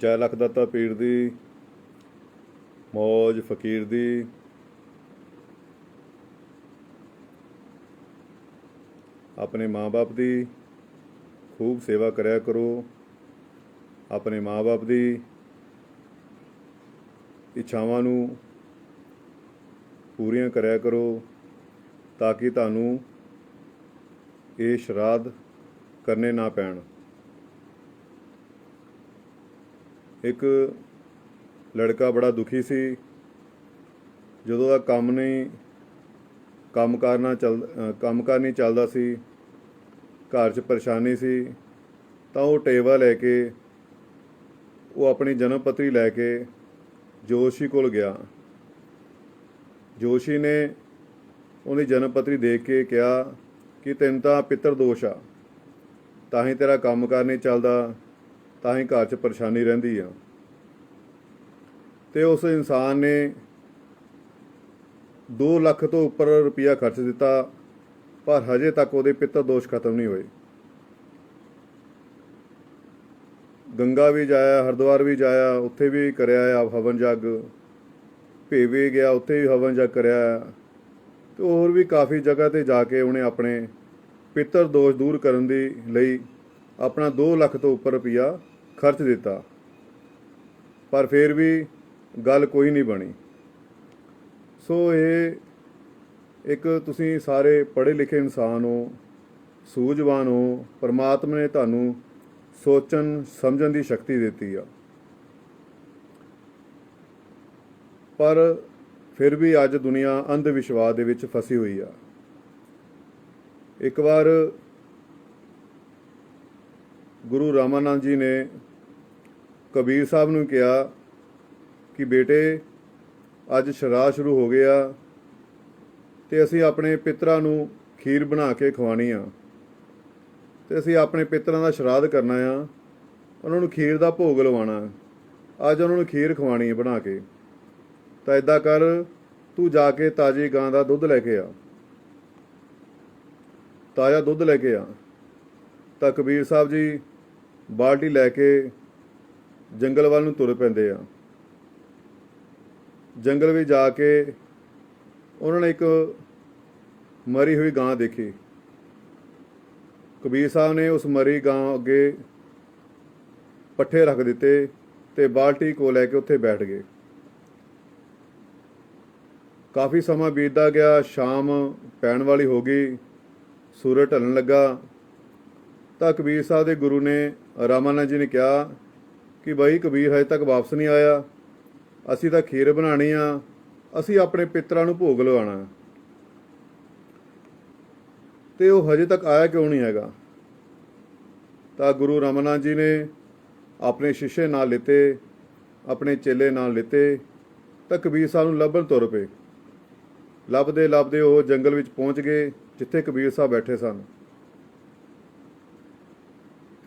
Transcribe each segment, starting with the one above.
जय लखदाता पीर दी, मौज फकीर दी। अपने माँ बाप की खूब सेवा करया करो। अपने माँ बाप की इच्छावां नूं पूरियां करया करो ताकि तुहानूं ये श्राद्ध करने ना पैण। एक लड़का बड़ा दुखी सी, जदों दा काम नहीं चलदा सी, घर च परेशानी सी, तां वो टेवा लैके वो अपनी जन्म पत्री लैके जोशी कोल गया। जोशी ने उहदी जन्म पत्री देख के कहा कि तैनूं तां पितर दोष आ, तां ही तेरा काम कार नहीं चलदा, तां ही घर च परेशानी रहिंदी आ। ते उस इंसान ने 2 लाख तो उपर रुपया खर्च दिता, पर हजे तक उहदे पितर दोष खत्म नहीं होए। गंगा भी जाया, हरिद्वार भी जाया, उत्थे भी करया हवन जग, भेवे गया, उत्थे भी हवन जग करया, तो होर भी काफ़ी जगह ते जाके उन्हें अपने पितर दोष दूर करन दी लई अपना 2 लाख तो उपर रुपया खर्च दिता, पर फिर भी गल कोई नहीं बनी। सो ये एक तुसीं सारे पढ़े लिखे इंसान हो, सूझवान हो, परमात्मा ने तुहानूं सोचन समझण दी शक्ति दित्ती आ, पर फिर भी अज दुनिया अंध विश्वास दे विच फसी हुई आ। एक बार गुरु रामानंद जी ने कबीर साहब नूं कहा कि बेटे अज श्राद्ध शुरू हो गया ते असीं अपने पितरां नूं खीर बना के खवानी आ, ते असीं अपने पितरां दा श्राद्ध करना आ, उन्हां नूं खीर दा भोग लवाना, अज उन्हां नूं खीर खवानी बना के। तो इदां कर, तू जाके ताज़ी गां दा दुध लैके आ, ताज़ा दुध लैके आ। तो कबीर साहब जी बाल्टी लैके जंगल वाल नूं तुर पैंदे आ। जंगल में जाके उन्होंने एक मरी हुई गां देखी। कबीर साहब ने उस मरी गां अगे पट्ठे रख दिते ते बाल्टी को लैके उत्थे बैठ गए। काफ़ी समा बीतदा गया, शाम पैण वाली हो गई, सूरज ढलन लगा। तो कबीर साहब के गुरु ने रामानंद जी ने कहा कि बई कबीर हजे तक वापस नहीं आया, असी तो खीर बनानी आ, असी अपने पितरां नूं भोग लवाना, ते वो हजे तक आया क्यों नहीं हैगा। तो गुरु रामानंद जी ने अपने शिष्य नाल लिते, अपने चेले नाल लिते, तो कबीर साहब नूं लभण तुर पे। लभदे लभदे वो जंगल विच पहुँच गए जिथे कबीर साहब बैठे सन।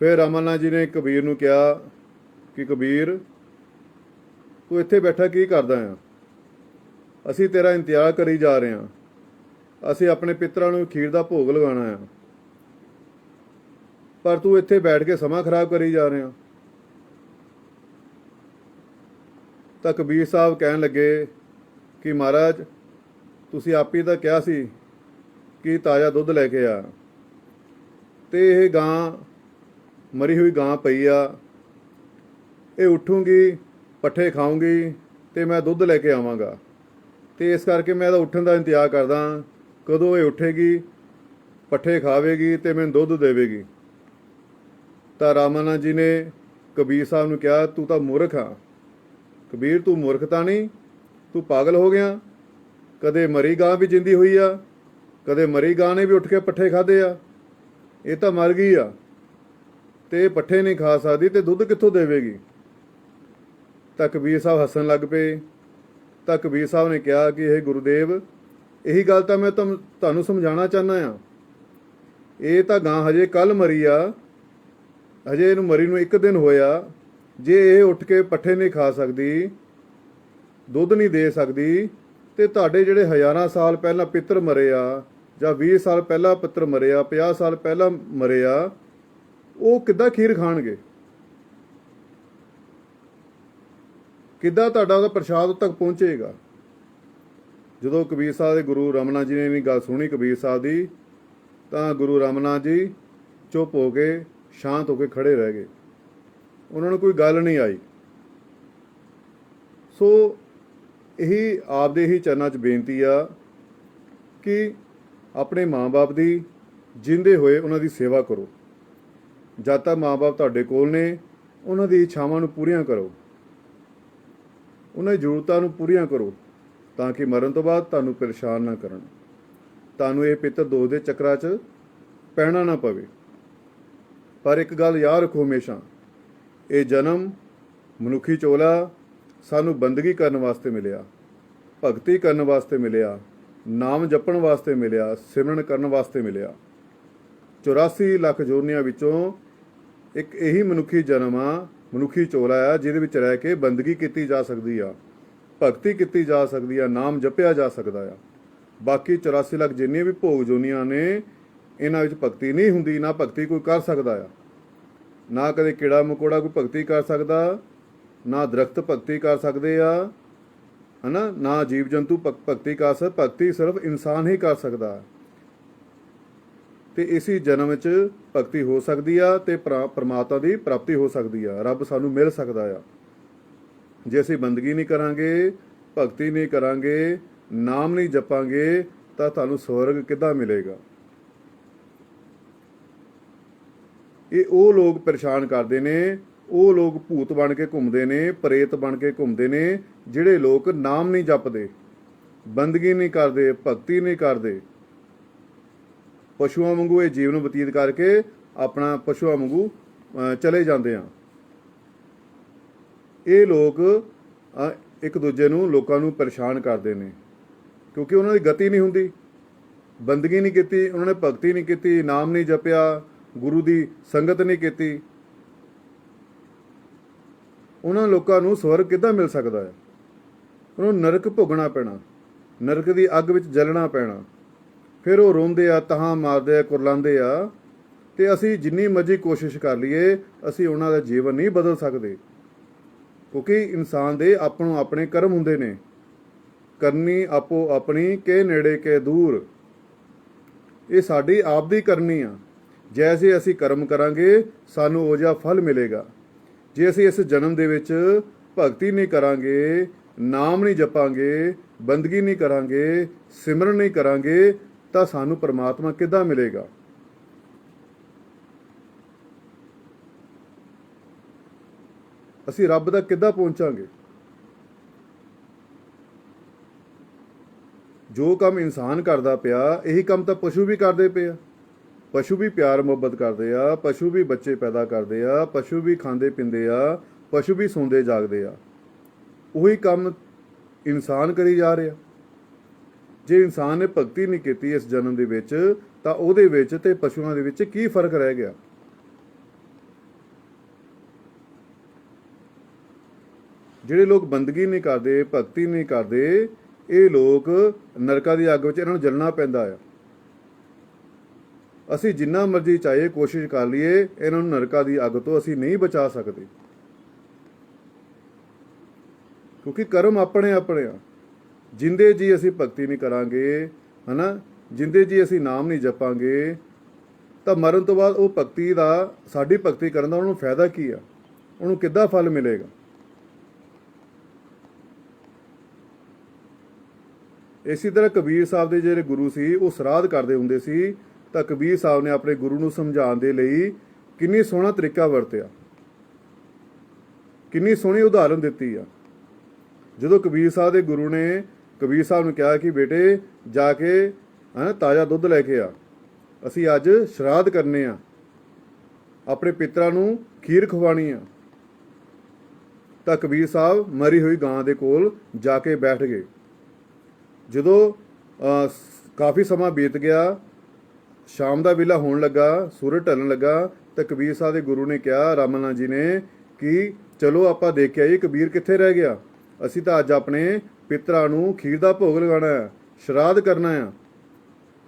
फिर रामानंद जी ने कबीर नूं कहा कि कबीर तू इत्थे बैठा की करदा आ, असीं तेरा इंतजार करी जा रहे हैं, असीं अपने पितरां नूं खीर दा भोग लगाना आ, पर तू इत्थे बैठ के समा खराब करी जा रहे हैं। तो कबीर साहब कहन लगे कि महाराज तुसीं आप ही तां कहा सी कि ताज़ा दुध लैके आ, ते ये गां मरी हुई गां पई आ, ये उठूंगी, पट्ठे खाऊंगी, ते मैं दुध लैके आवांगा, ते इस करके मैं उठण दा इंतजार करदा कदों ये उठेगी, पट्ठे खावेगी ते मैनूं दुध देवेगी। तो रामानंद जी ने कबीर साहब नूं कहा तू तां मूर्ख आ। कबीर तू मूर्ख तां नहीं, तू पागल हो गया। कदे मरी गां भी जिंदी हुई आ, कदे मरी गां ने भी उठ के पट्ठे खाधे आ, ये तो मर गई आ, ते पट्ठे नहीं खा सकती ते दुध कित्थों देवेगी। तो कबीर साहब हसन लग पे। तो कबीर साहब ने कहा कि हे गुरुदेव, यही गल तो मैं तुहानूं समझाना चाहना आ, ये तो गां हजे कल मरी आ, हजे इहनूं मरी नूं 1 दिन होया, जे ये उठ के पट्ठे नहीं खा सकती, दुध नहीं दे सकती, ते तुहाडे जिहड़े हज़ारां साल पहलां पितर मरे आ, जां 20 साल पहलां पितर मरे आ, 50 साल पहलां मरे आ, वो किद्दां खीर खाणगे। ਕਿੱਦਾਂ ਤੁਹਾਡਾ ਉਹਦਾ ਪ੍ਰਸ਼ਾਦ ਉਦੋਂ ਤੱਕ ਪਹੁੰਚੇਗਾ। ਜਦੋਂ ਕਬੀਰ ਸਾਹਿਬ ਦੇ ਗੁਰੂ ਰਮਨਾ ਜੀ ਨੇ ਵੀ ਗੱਲ ਸੁਣੀ ਕਬੀਰ ਸਾਹਿਬ ਦੀ, ਤਾਂ ਗੁਰੂ ਰਮਨਾ ਜੀ ਚੁੱਪ ਹੋ ਕੇ ਸ਼ਾਂਤ ਹੋ ਕੇ ਖੜੇ ਰਹਿ ਗਏ, ਉਹਨਾਂ ਨੂੰ ਕੋਈ ਗੱਲ ਨਹੀਂ ਆਈ। ਸੋ ਇਹੀ ਆਪਦੇ ਹੀ ਚਰਨਾਂ 'ਚ ਬੇਨਤੀ ਆ ਕਿ ਆਪਣੇ ਮਾਂ-ਬਾਪ ਦੀ ਜਿੰਦੇ ਹੋਏ ਉਹਨਾਂ ਦੀ ਸੇਵਾ ਕਰੋ। ਜਦ ਤੱਕ ਮਾਂ-ਬਾਪ ਤੁਹਾਡੇ ਕੋਲ ਨੇ ਉਹਨਾਂ ਦੀ ਇੱਛਾਵਾਂ ਨੂੰ ਪੂਰੀਆਂ ਕਰੋ, ਉਹਨਾਂ ਦੀ ਜ਼ਰੂਰਤਾਂ ਨੂੰ ਪੂਰੀਆਂ ਕਰੋ, ਤਾਂ ਕਿ ਮਰਨ ਤੋਂ ਬਾਅਦ ਤੁਹਾਨੂੰ ਪਰੇਸ਼ਾਨ ਨਾ ਕਰਨ, ਤੁਹਾਨੂੰ ਇਹ ਪਿੱਤਰ ਦੋਸ਼ ਦੇ ਚੱਕਰਾਂ 'ਚ ਪੈਣਾ ਨਾ ਪਵੇ। ਪਰ ਇੱਕ ਗੱਲ ਯਾਦ ਰੱਖੋ ਹਮੇਸ਼ਾ, ਇਹ ਜਨਮ ਮਨੁੱਖੀ ਚੋਲਾ ਸਾਨੂੰ ਬੰਦਗੀ ਕਰਨ ਵਾਸਤੇ ਮਿਲਿਆ, ਭਗਤੀ ਕਰਨ ਵਾਸਤੇ ਮਿਲਿਆ, ਨਾਮ ਜਪਣ ਵਾਸਤੇ ਮਿਲਿਆ, ਸਿਮਰਨ ਕਰਨ ਵਾਸਤੇ ਮਿਲਿਆ। 84 ਲੱਖ ਜੋਨੀਆਂ ਵਿੱਚੋਂ ਇੱਕ ਇਹੀ ਮਨੁੱਖੀ ਜਨਮ ਆ, ਮਨੁੱਖੀ ਚੋਲਾ ਆ, ਜਿਹਦੇ ਵਿੱਚ ਰਹਿ ਕੇ ਬੰਦਗੀ ਕੀਤੀ ਜਾ ਸਕਦੀ ਆ, ਭਗਤੀ ਕੀਤੀ ਜਾ ਸਕਦੀ ਆ, ਨਾਮ ਜਪਿਆ ਜਾ ਸਕਦਾ ਆ। ਬਾਕੀ 84 ਲੱਖ ਜਿੰਨੀਆਂ ਵੀ ਭੋਗ ਜੋਨੀਆਂ ਨੇ, ਇਹਨਾਂ ਵਿੱਚ ਭਗਤੀ ਨਹੀਂ ਹੁੰਦੀ, ਨਾ ਭਗਤੀ ਕੋਈ ਕਰ ਸਕਦਾ ਆ। ਨਾ ਕਦੇ ਕੀੜਾ ਮਕੌੜਾ ਕੋਈ ਭਗਤੀ ਕਰ ਸਕਦਾ, ਨਾ ਦਰਖਤ ਭਗਤੀ ਕਰ ਸਕਦੇ ਆ, ਹਨਾ, ਨਾ ਜੀਵ ਜੰਤੂ ਭਗਤੀ ਕਰ ਸਕਦੇ। ਭਗਤੀ ਸਿਰਫ ਇਨਸਾਨ ਹੀ ਕਰ ਸਕਦਾ। ਤੇ ਇਸੇ ਜਨਮ ਵਿੱਚ ਭਗਤੀ ਹੋ ਸਕਦੀ ਆ ਤੇ ਪਰਮਾਤਮਾ ਦੀ ਪ੍ਰਾਪਤੀ ਹੋ ਸਕਦੀ ਆ, ਰੱਬ ਸਾਨੂੰ ਮਿਲ ਸਕਦਾ ਆ। ਜੇ ਅਸੀਂ ਬੰਦਗੀ ਨਹੀਂ ਕਰਾਂਗੇ, ਭਗਤੀ ਨਹੀਂ ਕਰਾਂਗੇ, ਨਾਮ ਨਹੀਂ ਜਪਾਂਗੇ, ਤਾਂ ਤੁਹਾਨੂੰ ਸਵਰਗ ਕਿੱਦਾਂ ਮਿਲੇਗਾ। ਇਹ ਉਹ ਲੋਕ ਪਰੇਸ਼ਾਨ ਕਰਦੇ ਨੇ, ਉਹ ਲੋਕ ਭੂਤ ਬਣ ਕੇ ਘੁੰਮਦੇ ਨੇ, ਪ੍ਰੇਤ ਬਣ ਕੇ ਘੁੰਮਦੇ ਨੇ, ਜਿਹੜੇ ਲੋਕ ਨਾਮ ਨਹੀਂ ਜਪਦੇ, ਬੰਦਗੀ ਨਹੀਂ ਕਰਦੇ, ਭਗਤੀ ਨਹੀਂ ਕਰਦੇ। ਪਸ਼ੂਆਂ ਵਾਂਗੂ ਇਹ ਜੀਵਨ ਬਤੀਤ ਕਰਕੇ ਆਪਣਾ ਪਸ਼ੂਆਂ ਵਾਂਗੂ ਚਲੇ ਜਾਂਦੇ ਆ। ਇਹ ਲੋਕ ਇੱਕ ਦੂਜੇ ਨੂੰ, ਲੋਕਾਂ ਨੂੰ ਪਰੇਸ਼ਾਨ ਕਰਦੇ ਨੇ, ਕਿਉਂਕਿ ਉਹਨਾਂ ਦੀ ਗਤੀ ਨਹੀਂ ਹੁੰਦੀ, ਬੰਦਗੀ ਨਹੀਂ ਕੀਤੀ, ਉਹਨਾਂ ਨੇ ਭਗਤੀ ਨਹੀਂ ਕੀਤੀ, ਨਾਮ ਨਹੀਂ ਜਪਿਆ, ਗੁਰੂ ਦੀ ਸੰਗਤ ਨਹੀਂ ਕੀਤੀ। ਉਹਨਾਂ ਲੋਕਾਂ ਨੂੰ ਸਵਰਗ ਕਿੱਦਾਂ ਮਿਲ ਸਕਦਾ ਹੈ। ਉਹਨਾਂ ਨੂੰ ਨਰਕ ਭੋਗਣਾ ਪੈਣਾ, ਨਰਕ ਦੀ ਅੱਗ ਵਿੱਚ ਜਲਣਾ ਪੈਣਾ। ਫਿਰ ਉਹ ਰੋਂਦੇ ਆ, ਤਹਾਂ ਮਾਰਦੇ ਆ, ਕੁਰਲਾਉਂਦੇ ਆ। ਤੇ ਅਸੀਂ ਜਿੰਨੀ ਮਰਜ਼ੀ ਕੋਸ਼ਿਸ਼ ਕਰ ਲਈਏ, ਅਸੀਂ ਉਹਨਾਂ ਦਾ ਜੀਵਨ ਨਹੀਂ ਬਦਲ ਸਕਦੇ, ਕਿਉਂਕਿ ਇਨਸਾਨ ਦੇ ਆਪਣੋਂ ਆਪਣੇ ਕਰਮ ਹੁੰਦੇ ਨੇ। ਕਰਨੀ ਆਪੋ ਆਪਣੀ, ਕੇ ਨੇੜੇ ਕੇ ਦੂਰ। ਇਹ ਸਾਡੀ ਆਪ ਦੀ ਕਰਨੀ ਆ। ਜੈਸੇ ਅਸੀਂ ਕਰਮ ਕਰਾਂਗੇ, ਸਾਨੂੰ ਉਹ ਜਿਹਾ ਫਲ ਮਿਲੇਗਾ। ਜੇ ਅਸੀਂ ਇਸ ਜਨਮ ਦੇ ਵਿੱਚ ਭਗਤੀ ਨਹੀਂ ਕਰਾਂਗੇ, ਨਾਮ ਨਹੀਂ ਜਪਾਂਗੇ, ਬੰਦਗੀ ਨਹੀਂ ਕਰਾਂਗੇ, ਸਿਮਰਨ ਨਹੀਂ ਕਰਾਂਗੇ, ਤਾਂ ਸਾਨੂੰ ਪਰਮਾਤਮਾ ਕਿੱਦਾਂ ਮਿਲੇਗਾ। ਅਸੀਂ ਰੱਬ ਤੱਕ ਕਿੱਦਾਂ ਪਹੁੰਚਾਂਗੇ। ਜੋ ਕੰਮ ਇਨਸਾਨ ਕਰਦਾ ਪਿਆ, ਇਹੀ ਕੰਮ ਤਾਂ ਪਸ਼ੂ ਵੀ ਕਰਦੇ ਪਏ ਆ। ਪਸ਼ੂ ਵੀ ਪਿਆਰ ਮੁਹੱਬਤ ਕਰਦੇ ਆ, ਪਸ਼ੂ ਵੀ ਬੱਚੇ ਪੈਦਾ ਕਰਦੇ ਆ, ਪਸ਼ੂ ਵੀ ਖਾਂਦੇ ਪੀਂਦੇ ਆ, ਪਸ਼ੂ ਵੀ ਸੌਂਦੇ ਜਾਗਦੇ ਆ। ਉਹੀ ਕੰਮ ਇਨਸਾਨ ਕਰੀ ਜਾ ਰਿਹਾ। ਜੇ ਇਨਸਾਨ ਨੇ ਭਗਤੀ ਨਹੀਂ ਕੀਤੀ ਇਸ ਜਨਮ ਦੇ ਵਿੱਚ, ਤਾਂ ਉਹਦੇ ਵਿੱਚ ਤੇ ਪਸ਼ੂਆਂ ਦੇ ਵਿੱਚ ਕੀ ਫਰਕ ਰਹਿ ਗਿਆ। ਜਿਹੜੇ ਲੋਕ ਬੰਦਗੀ ਨਹੀਂ ਕਰਦੇ, ਭਗਤੀ ਨਹੀਂ ਕਰਦੇ, ਇਹ ਲੋਕ ਨਰਕਾਂ ਦੀ ਅੱਗ ਵਿੱਚ ਇਹਨਾਂ ਨੂੰ ਜਲਣਾ ਪੈਂਦਾ ਆ। ਅਸੀਂ ਜਿੰਨਾ ਮਰਜ਼ੀ ਚਾਹੇ ਕੋਸ਼ਿਸ਼ ਕਰ ਲਈਏ, ਇਹਨਾਂ ਨੂੰ ਨਰਕਾਂ ਦੀ ਅੱਗ ਤੋਂ ਅਸੀਂ ਨਹੀਂ ਬਚਾ ਸਕਦੇ, ਕਿਉਂਕਿ ਕਰਮ ਆਪਣੇ ਆਪਣੇ ਆ। ਜਿੰਦੇ ਜੀ ਅਸੀਂ ਭਗਤੀ ਨਹੀਂ ਕਰਾਂਗੇ, ਹਨਾ, ਜਿੰਦੇ ਜੀ ਅਸੀਂ ਨਾਮ ਨਹੀਂ ਜਪਾਂਗੇ, ਤਾਂ ਮਰਨ ਤੋਂ ਬਾਅਦ ਉਹ ਭਗਤੀ ਦਾ, ਸਾਡੀ ਭਗਤੀ ਕਰਨ ਦਾ ਉਹਨੂੰ ਫਾਇਦਾ ਕੀ ਆ, ਉਹਨੂੰ ਕਿੱਦਾਂ ਫਲ ਮਿਲੇਗਾ। ਇਸੇ ਤਰ੍ਹਾਂ ਕਬੀਰ ਸਾਹਿਬ ਦੇ ਜਿਹੜੇ ਗੁਰੂ ਸੀ, ਉਹ ਸਰਾਧ ਕਰਦੇ ਹੁੰਦੇ ਸੀ, ਤਾਂ ਕਬੀਰ ਸਾਹਿਬ ਨੇ ਆਪਣੇ ਗੁਰੂ ਨੂੰ ਸਮਝਾਉਣ ਦੇ ਲਈ ਕਿੰਨੀ ਸੋਹਣਾ ਤਰੀਕਾ ਵਰਤਿਆ, ਕਿੰਨੀ ਸੋਹਣੀ ਉਦਾਹਰਨ ਦਿੱਤੀ ਆ। ਜਦੋਂ ਕਬੀਰ ਸਾਹਿਬ ਦੇ ਗੁਰੂ ਨੇ ਕਬੀਰ ਸਾਹਿਬ ਨੂੰ ਕਿਹਾ ਕਿ ਬੇਟੇ ਜਾ ਕੇ ਤਾਜ਼ਾ ਦੁੱਧ ਲੈ ਕੇ ਆ, ਅਸੀਂ ਅੱਜ ਸ਼ਰਾਧ ਕਰਨੇ ਆ, ਆਪਣੇ ਪਿਤਰਾਂ ਨੂੰ ਖੀਰ ਖਵਾਉਣੀ ਆ, ਤਾਂ ਕਬੀਰ ਸਾਹਿਬ ਮਰੀ ਹੋਈ ਗਾਂ ਦੇ ਕੋਲ ਜਾ ਕੇ ਬੈਠ ਗਏ। ਜਦੋਂ ਕਾਫੀ ਸਮਾਂ ਬੀਤ ਗਿਆ, ਸ਼ਾਮ ਦਾ ਵੇਲਾ ਹੋਣ ਲੱਗਾ, ਸੂਰਜ ਢਲਣ ਲੱਗਾ, ਤਾਂ ਕਬੀਰ ਸਾਹਿਬ ਦੇ ਗੁਰੂ ਨੇ ਕਿਹਾ ਰਾਮਨਾ ਜੀ ਨੇ ਕਿ ਚਲੋ ਆਪਾਂ ਦੇਖ ਕੇ ਆਈਏ ਕਬੀਰ ਕਿੱਥੇ ਰਹਿ ਗਿਆ। ਅਸੀਂ ਤਾਂ ਅੱਜ ਆਪਣੇ ਪਿਤਰਾਂ ਨੂੰ ਖੀਰ ਦਾ ਭੋਗ ਲਗਾਉਣਾ ਹੈ, ਸ਼ਰਾਧ ਕਰਨਾ ਆ,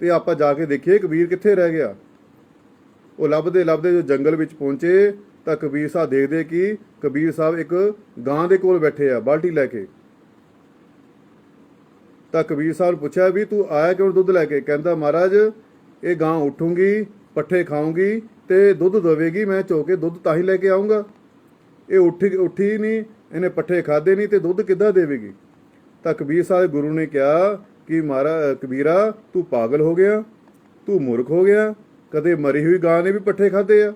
ਤੇ ਆਪਾਂ ਜਾ ਕੇ ਦੇਖੀਏ ਕਬੀਰ ਕਿੱਥੇ ਰਹਿ ਗਿਆ। ਉਹ ਲੱਭਦੇ ਲੱਭਦੇ ਜੋ ਜੰਗਲ ਵਿੱਚ ਪਹੁੰਚੇ, ਤਾਂ ਕਬੀਰ ਸਾਹਿਬ ਦੇਖਦੇ ਕਿ ਕਬੀਰ ਸਾਹਿਬ ਇੱਕ ਗਾਂ ਦੇ ਕੋਲ ਬੈਠੇ ਆ ਬਾਲਟੀ ਲੈ ਕੇ। ਤਾਂ ਕਬੀਰ ਸਾਹਿਬ ਨੂੰ ਪੁੱਛਿਆ ਵੀ ਤੂੰ ਆਇਆ ਕਿਉਂ ਦੁੱਧ ਲੈ ਕੇ? ਕਹਿੰਦਾ ਮਹਾਰਾਜ ਇਹ ਗਾਂ ਉੱਠੂਗੀ, ਪੱਠੇ ਖਾਊਂਗੀ ਤੇ ਦੁੱਧ ਦੇਵੇਗੀ, ਮੈਂ ਚੋ ਕੇ ਦੁੱਧ ਤਾਂ ਹੀ ਲੈ ਕੇ ਆਉਂਗਾ। ਇਹ ਉੱਠੀ ਨਹੀਂ, ਇਹਨੇ ਪੱਠੇ ਖਾਦੇ ਨਹੀਂ ਤੇ ਦੁੱਧ ਕਿੱਦਾਂ ਦੇਵੇਗੀ? ਤਾਂ ਕਬੀਰ ਸਾਹਿਬ ਗੁਰੂ ਨੇ ਕਿਹਾ ਕਿ ਮਹਾਰਾਜ ਕਬੀਰਾ ਤੂੰ ਪਾਗਲ ਹੋ ਗਿਆ, ਤੂੰ ਮੂਰਖ ਹੋ ਗਿਆ। ਕਦੇ ਮਰੀ ਹੋਈ ਗਾਂ ਨੇ ਵੀ ਪੱਠੇ ਖਾਦੇ ਆ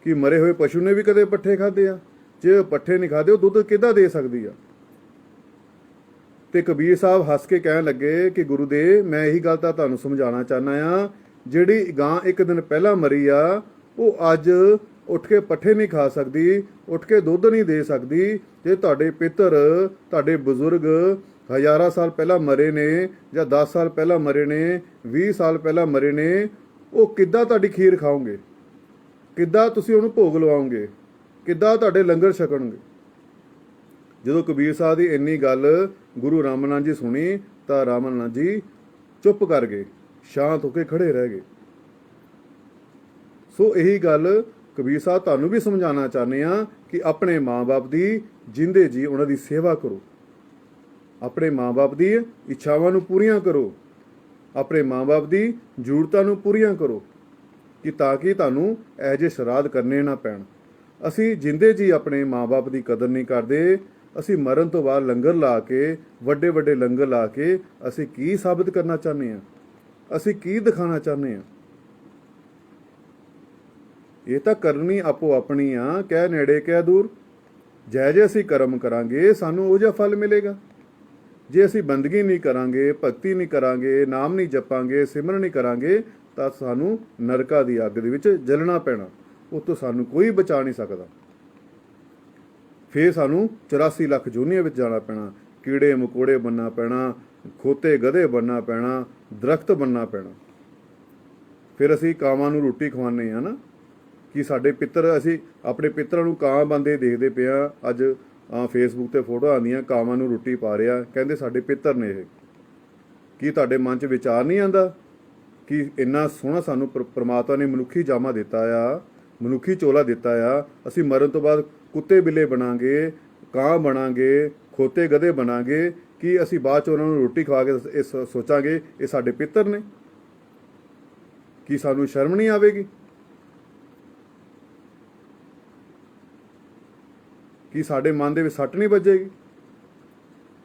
ਕਿ ਮਰੇ ਹੋਏ ਪਸ਼ੂ ਨੇ ਵੀ ਕਦੇ ਪੱਠੇ ਖਾਦੇ ਆ? ਜੇ ਪੱਠੇ ਨਹੀਂ ਖਾਦੇ ਉਹ ਦੁੱਧ ਕਿੱਦਾਂ ਦੇ ਸਕਦੀ ਆ? ਤੇ ਕਬੀਰ ਸਾਹਿਬ ਹੱਸ ਕੇ ਕਹਿਣ ਲੱਗੇ ਕਿ ਗੁਰੂਦੇਵ ਮੈਂ ਇਹੀ ਗੱਲ ਤਾਂ ਤੁਹਾਨੂੰ ਸਮਝਾਉਣਾ ਚਾਹੁੰਦਾ ਆ, ਜਿਹੜੀ ਗਾਂ ਇੱਕ ਦਿਨ ਪਹਿਲਾਂ ਮਰੀ ਆ ਉਹ ਅੱਜ ਉੱਠ ਕੇ ਪੱਠੇ ਨਹੀਂ ਖਾ ਸਕਦੀ, ਉੱਠ ਕੇ ਦੁੱਧ ਨਹੀਂ ਦੇ ਸਕਦੀ। ਜੇ ਤੁਹਾਡੇ ਪਿੱਤਰ, ਤੁਹਾਡੇ ਬਜ਼ੁਰਗ ਹਜ਼ਾਰਾਂ ਸਾਲ ਪਹਿਲਾਂ ਮਰੇ ਨੇ ਜਾਂ 10 ਸਾਲ ਪਹਿਲਾਂ ਮਰੇ ਨੇ, 20 ਸਾਲ ਪਹਿਲਾਂ ਮਰੇ ਨੇ, ਉਹ ਕਿੱਦਾਂ ਤੁਹਾਡੀ ਖੀਰ ਖਾਓਗੇ? ਕਿੱਦਾਂ ਤੁਸੀਂ ਉਹਨੂੰ ਭੋਗ ਲਵਾਓਗੇ? ਕਿੱਦਾਂ ਤੁਹਾਡੇ ਲੰਗਰ ਛਕਣਗੇ? ਜਦੋਂ ਕਬੀਰ ਸਾਹਿਬ ਦੀ ਇੰਨੀ ਗੱਲ ਗੁਰੂ ਰਾਮਨਾਥ ਜੀ ਸੁਣੀ ਤਾਂ ਰਾਮਨਾਥ ਜੀ ਚੁੱਪ ਕਰ ਗਏ, ਸ਼ਾਂਤ ਹੋ ਕੇ ਖੜੇ ਰਹਿ ਗਏ। ਸੋ ਇਹੀ ਗੱਲ ਕਬੀਰ ਸਾਹਿਬ ਤੁਹਾਨੂੰ ਵੀ ਸਮਝਾਉਣਾ ਚਾਹੁੰਦੇ ਆ ਕਿ ਆਪਣੇ ਮਾਂ-ਬਾਪ ਦੀ ਜਿੰਦੇ ਜੀ ਉਹਨਾਂ ਦੀ ਸੇਵਾ ਕਰੋ, ਆਪਣੇ ਮਾਂ-ਬਾਪ ਦੀ ਇੱਛਾਵਾਂ ਨੂੰ ਪੂਰੀਆਂ ਕਰੋ, ਆਪਣੇ ਮਾਂ-ਬਾਪ ਦੀ ਜ਼ਰੂਰਤਾਂ ਨੂੰ ਪੂਰੀਆਂ ਕਰੋ ਕਿ ਤਾਂ ਕਿ ਤੁਹਾਨੂੰ ਇਹੋ ਜਿਹੇ ਸ਼ਰਾਧ ਕਰਨੇ ਨਾ ਪੈਣ। ਅਸੀਂ ਜਿੰਦੇ ਜੀ ਆਪਣੇ ਮਾਂ-ਬਾਪ ਦੀ ਕਦਰ ਨਹੀਂ ਕਰਦੇ। ਅਸੀਂ ਮਰਨ ਤੋਂ ਬਾਅਦ ਲੰਗਰ ਲਾ ਕੇ, ਵੱਡੇ ਵੱਡੇ ਲੰਗਰ ਲਾ ਕੇ ਅਸੀਂ ਕੀ ਸਾਬਿਤ ਕਰਨਾ ਚਾਹੁੰਦੇ ਹਾਂ? ਅਸੀਂ ਕੀ ਦਿਖਾਉਣਾ ਚਾਹੁੰਦੇ ਹਾਂ? ਇਹ ਤਾਂ ਕਰਨੀ ਆਪੋ ਆਪਣੀ ਆ, ਕਹਿ ਨੇੜੇ ਕਹਿ ਦੂਰ। ਜੈ ਜੇ ਅਸੀਂ ਕਰਮ ਕਰਾਂਗੇ ਸਾਨੂੰ ਉਹ ਜਿਹਾ ਫਲ ਮਿਲੇਗਾ। ਜੇ ਅਸੀਂ ਬੰਦਗੀ ਨਹੀਂ ਕਰਾਂਗੇ, ਭਗਤੀ ਨਹੀਂ ਕਰਾਂਗੇ, ਨਾਮ ਨਹੀਂ ਜਪਾਂਗੇ, ਸਿਮਰਨ ਨਹੀਂ ਕਰਾਂਗੇ ਤਾਂ ਸਾਨੂੰ ਨਰਕਾਂ ਦੀ ਅੱਗ ਦੇ ਵਿੱਚ ਜਲਣਾ ਪੈਣਾ। ਉਹ ਤੋਂ ਸਾਨੂੰ ਕੋਈ ਬਚਾ ਨਹੀਂ ਸਕਦਾ। ਫਿਰ ਸਾਨੂੰ 84 ਲੱਖ ਜੂਨੀਆਂ ਵਿੱਚ ਜਾਣਾ ਪੈਣਾ, ਕੀੜੇ ਮਕੋੜੇ ਬਣਨਾ ਪੈਣਾ, ਖੋਤੇ ਗਧੇ ਬਣਨਾ ਪੈਣਾ, ਦਰਖਤ ਬਣਨਾ ਪੈਣਾ। ਫਿਰ ਅਸੀਂ ਕਾਵਾਂ ਨੂੰ ਰੋਟੀ ਖਵਾਉਂਦੇ ਹਾਂ ਨਾ ਕਿ ਸਾਡੇ ਪਿੱਤਰ, ਅਸੀਂ ਆਪਣੇ ਪਿੱਤਰਾਂ ਨੂੰ ਕਾਂ ਬੰਦੇ ਦੇਖਦੇ ਪਏ ਹਾਂ। ਅੱਜ ਫੇਸਬੁੱਕ ਤੇ ਫੋਟੋ ਆਉਂਦੀਆਂ, ਕਾਵਾਂ ਨੂੰ ਰੋਟੀ ਪਾ ਰਿਹਾ, ਕਹਿੰਦੇ ਸਾਡੇ ਪਿੱਤਰ ਨੇ ਇਹ। ਕੀ ਤੁਹਾਡੇ ਮਨ 'ਚ ਵਿਚਾਰ ਨਹੀਂ ਆਉਂਦਾ ਕਿ ਇੰਨਾ ਸੋਹਣਾ ਸਾਨੂੰ ਪ੍ਰਮਾਤਮਾ ਨੇ ਮਨੁੱਖੀ ਜਾਮਾ ਦਿੱਤਾ ਆ, ਮਨੁੱਖੀ ਚੋਲਾ ਦਿੱਤਾ ਆ, ਅਸੀਂ ਮਰਨ ਤੋਂ ਬਾਅਦ ਕੁੱਤੇ ਬਿੱਲੇ ਬਣਾਂਗੇ, ਕਾਂ ਬਣਾਂਗੇ, ਖੋਤੇ ਗਧੇ ਬਣਾਂਗੇ, ਕਿ ਅਸੀਂ ਬਾਅਦ 'ਚ ਉਹਨਾਂ ਨੂੰ ਰੋਟੀ ਖਵਾ ਕੇ ਇਹ ਸੋਚਾਂਗੇ ਇਹ ਸਾਡੇ ਪਿੱਤਰ ਨੇ? ਕੀ ਸਾਨੂੰ ਸ਼ਰਮ ਨਹੀਂ ਆਵੇਗੀ? ਕੀ ਸਾਡੇ ਮਨ ਦੇ ਵਿੱਚ ਸੱਟ ਨਹੀਂ ਵੱਜੇਗੀ?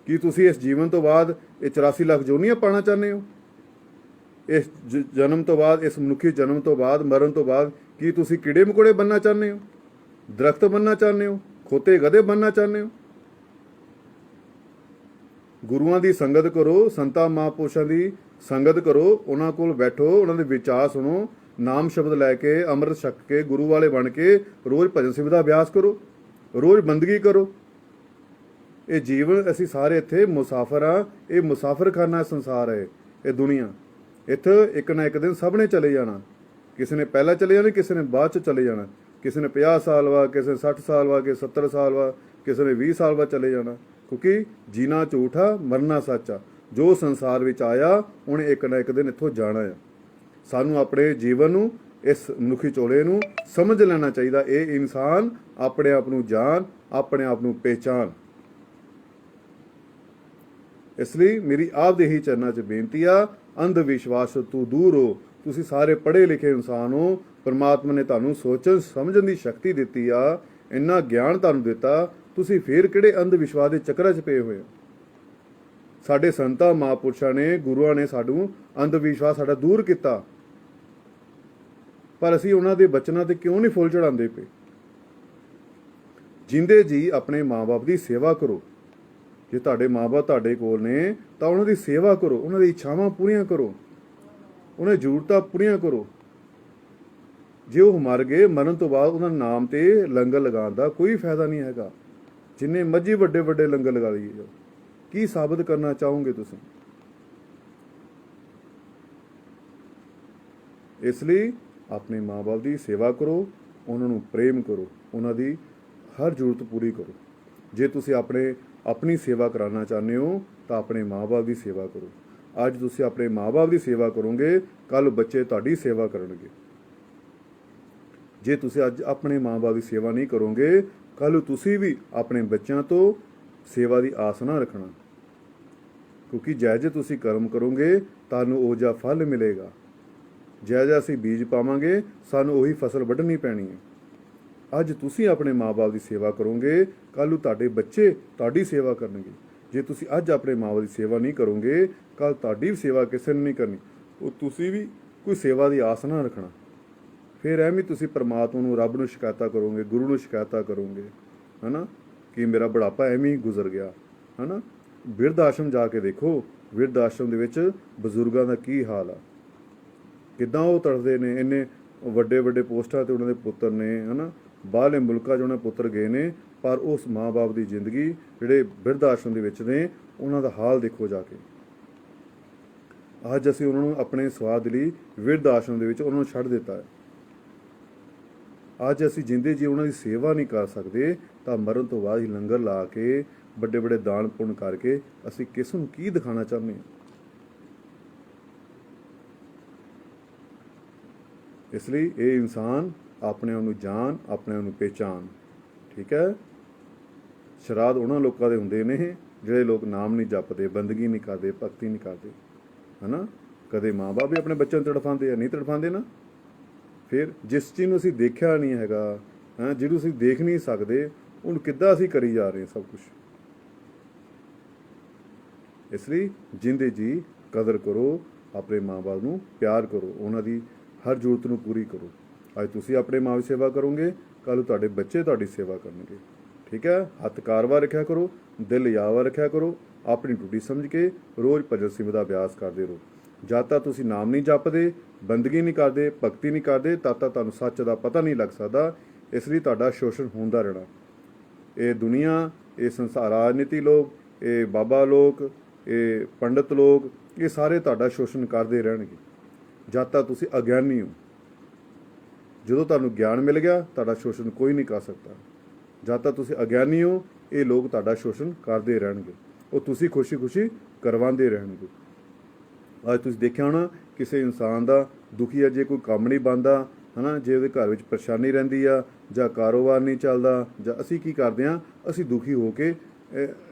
ਕੀ ਤੁਸੀਂ ਇਸ ਜੀਵਨ ਤੋਂ ਬਾਅਦ ਇਹ 84 ਲੱਖ ਜੋਨੀਆਂ ਪਾਉਣਾ ਚਾਹੁੰਦੇ ਹੋ? ਇਸ ਜਨਮ ਤੋਂ ਬਾਅਦ, ਇਸ ਮਨੁੱਖੀ ਜਨਮ ਤੋਂ ਬਾਅਦ, ਮਰਨ ਤੋਂ ਬਾਅਦ ਕੀ ਤੁਸੀਂ ਕੀੜੇ ਮਕੋੜੇ ਬਣਨਾ ਚਾਹੁੰਦੇ ਹੋ? ਦਰਖਤ ਬਣਨਾ ਚਾਹੁੰਦੇ ਹੋ? ਖੋਤੇ ਗਧੇ ਬਣਨਾ ਚਾਹੁੰਦੇ ਹੋ? ਗੁਰੂਆਂ ਦੀ ਸੰਗਤ ਕਰੋ, ਸੰਤਾਂ ਮਹਾਂਪੁਰਸ਼ਾਂ ਦੀ ਸੰਗਤ ਕਰੋ, ਉਹਨਾਂ ਕੋਲ ਬੈਠੋ, ਉਹਨਾਂ ਦੇ ਵਿਚਾਰ ਸੁਣੋ, ਨਾਮ ਸ਼ਬਦ ਲੈ ਕੇ, ਅੰਮ੍ਰਿਤ ਛਕ ਕੇ, ਗੁਰੂ ਵਾਲੇ ਬਣ ਕੇ ਰੋਜ਼ ਭਜਨ ਸਿਮਰਨ ਦਾ ਅਭਿਆਸ ਕਰੋ, ਰੋਜ਼ ਬੰਦਗੀ ਕਰੋ। ਇਹ ਜੀਵਨ, ਅਸੀਂ ਸਾਰੇ ਇੱਥੇ ਮੁਸਾਫਰ ਆ। ਇਹ ਮੁਸਾਫਰਖਾਨਾ ਸੰਸਾਰ ਹੈ, ਇਹ ਦੁਨੀਆ। ਇੱਥੇ ਇੱਕ ਨਾ ਇੱਕ ਦਿਨ ਸਭ ਨੇ ਚਲੇ ਜਾਣਾ। ਕਿਸੇ ਨੇ ਪਹਿਲਾਂ ਚਲੇ ਜਾਣਾ, ਕਿਸੇ ਨੇ ਬਾਅਦ 'ਚ ਚਲੇ ਜਾਣਾ। ਕਿਸੇ ਨੇ 50 ਸਾਲ ਬਾਅਦ, ਕਿਸੇ ਨੇ 60 ਸਾਲ ਬਾਅਦ, ਕਿਸੇ 70 ਸਾਲ ਬਾਅਦ, ਕਿਸੇ ਨੇ 20 ਸਾਲ ਬਾਅਦ ਚਲੇ ਜਾਣਾ। ਕਿਉਂਕਿ ਜੀਣਾ ਝੂਠਾ, ਮਰਨਾ ਸੱਚ ਆ। ਜੋ ਸੰਸਾਰ ਵਿੱਚ ਆਇਆ ਉਹਨੇ ਇੱਕ ਨਾ ਇੱਕ ਦਿਨ ਇੱਥੋਂ ਜਾਣਾ ਆ। ਸਾਨੂੰ ਆਪਣੇ ਜੀਵਨ ਨੂੰ, ਇਸ ਮਨੁੱਖੀ ਚੋਲੇ ਨੂੰ ਸਮਝ ਲੈਣਾ ਚਾਹੀਦਾ। ਇਹ ਇਨਸਾਨ ਆਪਣੇ ਆਪ ਨੂੰ ਜਾਣ, ਆਪਣੇ ਆਪ ਨੂੰ ਪਹਿਚਾਣ। ਇਸ ਲਈ ਮੇਰੀ ਆਪ ਦੇ ਹੀ ਚਰਨਾਂ 'ਚ ਬੇਨਤੀ ਆ, ਅੰਧ ਵਿਸ਼ਵਾਸ ਤੋਂ ਦੂਰ ਹੋ। ਤੁਸੀਂ ਸਾਰੇ ਪੜ੍ਹੇ ਲਿਖੇ ਇਨਸਾਨ ਹੋ। ਪਰਮਾਤਮਾ ਨੇ ਤੁਹਾਨੂੰ ਸੋਚਣ ਸਮਝਣ ਦੀ ਸ਼ਕਤੀ ਦਿੱਤੀ ਆ, ਇੰਨਾ ਗਿਆਨ ਤੁਹਾਨੂੰ ਦਿੱਤਾ। ਤੁਸੀਂ ਫੇਰ ਕਿਹੜੇ ਅੰਧ ਵਿਸ਼ਵਾਸ ਦੇ ਚੱਕਰਾਂ 'ਚ ਪਏ ਹੋਏ ਹੋ? ਸਾਡੇ ਸੰਤਾਂ ਮਹਾਂਪੁਰਸ਼ਾਂ ਨੇ, ਗੁਰੂਆਂ ਨੇ ਸਾਨੂੰ ਅੰਧ ਵਿਸ਼ਵਾਸ ਸਾਡਾ ਦੂਰ ਕੀਤਾ, ਪਰ ਅਸੀਂ ਉਹਨਾਂ ਦੇ ਬਚਨਾਂ ਤੇ ਕਿਉਂ ਨਹੀਂ ਫੁੱਲ ਚੜਾਉਂਦੇ ਪਏ? ਜਿੰਦੇ ਜੀ ਆਪਣੇ ਮਾਂ-ਬਾਪ ਦੀ ਸੇਵਾ ਕਰੋ। ਜੇ ਤੁਹਾਡੇ ਮਾਂ-ਬਾਪ ਤੁਹਾਡੇ ਕੋਲ ਨੇ ਤਾਂ ਉਹਨਾਂ ਦੀ ਸੇਵਾ ਕਰੋ, ਉਹਨਾਂ ਦੀ ਇੱਛਾਵਾਂ ਪੂਰੀਆਂ ਕਰੋ, ਉਹਨਾਂ ਦੀ ਜ਼ਰੂਰਤਾਂ ਪੂਰੀਆਂ ਕਰੋ। ਜੇ ਉਹ ਮਰ ਗਏ, ਮਰਨ ਤੋਂ ਬਾਅਦ ਉਹਨਾਂ ਨਾਮ ਤੇ ਲੰਗਰ ਲਗਾਉਣ ਦਾ ਕੋਈ ਫਾਇਦਾ ਨਹੀਂ ਹੈਗਾ। ਜਿੰਨੇ ਮਰਜ਼ੀ ਵੱਡੇ ਵੱਡੇ ਲੰਗਰ ਲਗਾ ਲਈਏ, ਕੀ ਸਾਬਤ ਕਰਨਾ ਚਾਹੋਗੇ ਤੁਸੀਂ? ਇਸ ਲਈ ਆਪਣੇ ਮਾਂ-ਬਾਪ ਦੀ ਸੇਵਾ ਕਰੋ, ਉਹਨਾਂ ਨੂੰ ਪ੍ਰੇਮ ਕਰੋ, ਉਹਨਾਂ ਦੀ ਹਰ ਜ਼ਰੂਰਤ ਪੂਰੀ ਕਰੋ। ਜੇ ਤੁਸੀਂ ਆਪਣੀ ਸੇਵਾ ਕਰਾਉਣਾ ਚਾਹੁੰਦੇ ਹੋ ਤਾਂ ਆਪਣੇ ਮਾਂ-ਬਾਪ ਦੀ ਸੇਵਾ ਕਰੋ। ਅੱਜ ਤੁਸੀਂ ਆਪਣੇ ਮਾਂ-ਬਾਪ ਦੀ ਸੇਵਾ ਕਰੋਗੇ, ਕੱਲ੍ਹ ਬੱਚੇ ਤੁਹਾਡੀ ਸੇਵਾ ਕਰਨਗੇ। ਜੇ ਤੁਸੀਂ ਅੱਜ ਆਪਣੇ ਮਾਂ-ਬਾਪ ਦੀ ਸੇਵਾ ਨਹੀਂ ਕਰੋਗੇ, ਕੱਲ੍ਹ ਨੂੰ ਤੁਸੀਂ ਵੀ ਆਪਣੇ ਬੱਚਿਆਂ ਤੋਂ ਸੇਵਾ ਦੀ ਆਸ ਨਾ ਰੱਖਣਾ, ਕਿਉਂਕਿ ਜਿਹੋ ਤੁਸੀਂ ਕਰਮ ਕਰੋਗੇ ਤੁਹਾਨੂੰ ਉਹ ਜਿਹਾ ਫਲ ਮਿਲੇਗਾ। ਜਿਹੋ ਅਸੀਂ ਬੀਜ ਪਾਵਾਂਗੇ ਸਾਨੂੰ ਉਹੀ ਫਸਲ ਵੱਢਣੀ ਪੈਣੀ ਹੈ। ਅੱਜ ਤੁਸੀਂ ਆਪਣੇ ਮਾਂ-ਬਾਪ ਦੀ ਸੇਵਾ ਕਰੋਗੇ, ਕੱਲ੍ਹ ਨੂੰ ਤੁਹਾਡੇ ਬੱਚੇ ਤੁਹਾਡੀ ਸੇਵਾ ਕਰਨਗੇ। ਜੇ ਤੁਸੀਂ ਅੱਜ ਆਪਣੇ ਮਾਂ-ਬਾਪ ਦੀ ਸੇਵਾ ਨਹੀਂ ਕਰੋਗੇ, ਕੱਲ੍ਹ ਤੁਹਾਡੀ ਵੀ ਸੇਵਾ ਕਿਸੇ ਨੇ ਨਹੀਂ ਕਰਨੀ, ਉਹ ਤੁਸੀਂ ਵੀ ਕੋਈ ਸੇਵਾ ਦੀ ਆਸ ਨਾ ਰੱਖਣਾ। ਫਿਰ ਐਵੇਂ ਤੁਸੀਂ ਪਰਮਾਤਮਾ ਨੂੰ, ਰੱਬ ਨੂੰ ਸ਼ਿਕਾਇਤਾਂ ਕਰੋਗੇ, ਗੁਰੂ ਨੂੰ ਸ਼ਿਕਾਇਤਾਂ ਕਰੋਗੇ, ਹੈ ਨਾ, ਕਿ ਮੇਰਾ ਬੁਢਾਪਾ ਐਵੇਂ ਹੀ ਗੁਜ਼ਰ ਗਿਆ, ਹੈ ਨਾ। ਬਿਰਧ ਆਸ਼ਰਮ ਜਾ ਕੇ ਦੇਖੋ, ਬਿਰਧ ਆਸ਼ਰਮ ਦੇ ਵਿੱਚ ਬਜ਼ੁਰਗਾਂ ਦਾ ਕੀ ਹਾਲ ਆ, ਕਿੱਦਾਂ ਉਹ ਤੜਫਦੇ ਨੇ। ਇੰਨੇ ਵੱਡੇ ਵੱਡੇ ਪੋਸਟਾਂ 'ਤੇ ਉਹਨਾਂ ਦੇ ਪੁੱਤਰ ਨੇ, ਹੈ ਨਾ, ਬਾਹਰਲੇ ਮੁਲਕਾਂ 'ਚ ਉਹਨਾਂ ਪੁੱਤਰ ਗਏ ਨੇ, ਪਰ ਉਸ ਮਾਂ-ਬਾਪ ਦੀ ਜ਼ਿੰਦਗੀ ਜਿਹੜੇ ਬਿਰਧ ਆਸ਼ਰਮ ਦੇ ਵਿੱਚ ਨੇ ਉਹਨਾਂ ਦਾ ਹਾਲ ਦੇਖੋ ਜਾ ਕੇ। ਅੱਜ ਅਸੀਂ ਉਹਨਾਂ ਨੂੰ ਆਪਣੇ ਸਵਾਦ ਲਈ ਬਿਰਧ ਆਸ਼ਰਮ ਦੇ ਵਿੱਚ ਉਹਨਾਂ ਨੂੰ ਛੱਡ ਦਿੱਤਾ ਹੈ। ਅੱਜ ਅਸੀਂ ਜਿੰਦੇ ਜੀ ਉਹਨਾਂ ਦੀ ਸੇਵਾ ਨਹੀਂ ਕਰ ਸਕਦੇ ਤਾਂ ਮਰਨ ਤੋਂ ਬਾਅਦ ਹੀ ਲੰਗਰ ਲਾ ਕੇ, ਵੱਡੇ ਵੱਡੇ ਦਾਨ ਪੁੰਨ ਕਰਕੇ ਅਸੀਂ ਕਿਸ ਨੂੰ ਕੀ ਦਿਖਾਉਣਾ ਚਾਹੁੰਦੇ ਹਾਂ। ਇਸ ਲਈ ਇਹ ਇਨਸਾਨ ਆਪਣੇ ਆਪ ਨੂੰ ਜਾਣ, ਆਪਣੇ ਆਪ ਨੂੰ ਪਹਿਚਾਣ। ਠੀਕ ਹੈ। ਸ਼ਰਾਧ ਉਹਨਾਂ ਲੋਕਾਂ ਦੇ ਹੁੰਦੇ ਨੇ ਜਿਹੜੇ ਲੋਕ ਨਾਮ ਨਹੀਂ ਜਪਦੇ, ਬੰਦਗੀ ਨਹੀਂ ਕਰਦੇ, ਭਗਤੀ ਨਹੀਂ ਕਰਦੇ, ਹੈ ਨਾ। ਕਦੇ ਮਾਂ-ਬਾਪ ਵੀ ਆਪਣੇ ਬੱਚਿਆਂ ਨੂੰ ਤੜਫਾਉਂਦੇ ਆ, ਨਹੀਂ ਤੜਫਾਉਂਦੇ ਨਾ। ਫਿਰ ਜਿਸ ਚੀਜ਼ ਨੂੰ ਅਸੀਂ ਦੇਖਿਆ ਨਹੀਂ ਹੈਗਾ, ਜਿਹਨੂੰ ਅਸੀਂ ਦੇਖ ਨਹੀਂ ਸਕਦੇ, ਉਹਨੂੰ ਕਿੱਦਾਂ ਅਸੀਂ ਕਰੀ ਜਾ ਰਹੇ ਹਾਂ ਸਭ ਕੁਛ। ਇਸ ਲਈ ਜਿੰਦੇ ਜੀ ਕਦਰ ਕਰੋ, ਆਪਣੇ ਮਾਂ-ਬਾਪ ਨੂੰ ਪਿਆਰ ਕਰੋ, ਉਹਨਾਂ ਦੀ ਹਰ ਜ਼ਰੂਰਤ ਨੂੰ ਪੂਰੀ ਕਰੋ। ਅੱਜ ਤੁਸੀਂ ਆਪਣੇ ਮਾਂ ਦੀ ਸੇਵਾ ਕਰੋਗੇ, ਕੱਲ੍ਹ ਤੁਹਾਡੇ ਬੱਚੇ ਤੁਹਾਡੀ ਸੇਵਾ ਕਰਨਗੇ। ਠੀਕ ਹੈ। ਹੱਥ ਕਾਰਵਾ ਰੱਖਿਆ ਕਰੋ, ਦਿਲ ਯਾਵਾ ਰੱਖਿਆ ਕਰੋ, ਆਪਣੀ ਡਿਊਟੀ ਸਮਝ ਕੇ ਰੋਜ਼ ਭਜਨ ਸਿਮਰਨ ਦਾ ਅਭਿਆਸ ਕਰਦੇ ਰਹੋ। ਜਦ ਤੱਕ ਤੁਸੀਂ ਨਾਮ ਨਹੀਂ ਜਪਦੇ, ਬੰਦਗੀ ਨਹੀਂ ਕਰਦੇ, ਭਗਤੀ ਨਹੀਂ ਕਰਦੇ, ਤਦ ਤੱਕ ਤੁਹਾਨੂੰ ਸੱਚ ਦਾ ਪਤਾ ਨਹੀਂ ਲੱਗ ਸਕਦਾ। ਇਸ ਲਈ ਤੁਹਾਡਾ ਸ਼ੋਸ਼ਣ ਹੁੰਦਾ ਰਹਿਣਾ। ਇਹ ਦੁਨੀਆ, ਇਹ ਸੰਸਾਰ, ਰਾਜਨੀਤੀ ਲੋਕ, ਇਹ ਬਾਬਾ ਲੋਕ, ਇਹ ਪੰਡਤ ਲੋਕ, ਇਹ ਸਾਰੇ ਤੁਹਾਡਾ ਸ਼ੋਸ਼ਣ ਕਰਦੇ ਰਹਿਣਗੇ ਜਦ ਤੱਕ ਤੁਸੀਂ ਅਗਿਆਨੀ ਹੋ। ਜਦੋਂ ਤੁਹਾਨੂੰ ਗਿਆਨ ਮਿਲ ਗਿਆ, ਤੁਹਾਡਾ ਸ਼ੋਸ਼ਣ ਕੋਈ ਨਹੀਂ ਕਰ ਸਕਦਾ। ਜਦ ਤੱਕ ਤੁਸੀਂ ਅਗਿਆਨੀ ਹੋ, ਇਹ ਲੋਕ ਤੁਹਾਡਾ ਸ਼ੋਸ਼ਣ ਕਰਦੇ ਰਹਿਣਗੇ, ਉਹ ਤੁਸੀਂ ਖੁਸ਼ੀ ਖੁਸ਼ੀ ਕਰਵਾਉਂਦੇ ਰਹਿਣਗੇ। ਅੱਜ ਤੁਸੀਂ ਦੇਖਿਆ ਹੋਣਾ, ਕਿਸੇ ਇਨਸਾਨ ਦਾ ਦੁਖੀ ਆ, ਜੇ ਕੋਈ ਕੰਮ ਨਹੀਂ ਬਣਦਾ, ਹੈ ਨਾ, ਜੇ ਉਹਦੇ ਘਰ ਵਿੱਚ ਪਰੇਸ਼ਾਨੀ ਰਹਿੰਦੀ ਆ, ਜਾਂ ਕਾਰੋਬਾਰ ਨਹੀਂ ਚੱਲਦਾ, ਜਾਂ ਅਸੀਂ ਕੀ ਕਰਦੇ ਹਾਂ, ਅਸੀਂ ਦੁਖੀ ਹੋ ਕੇ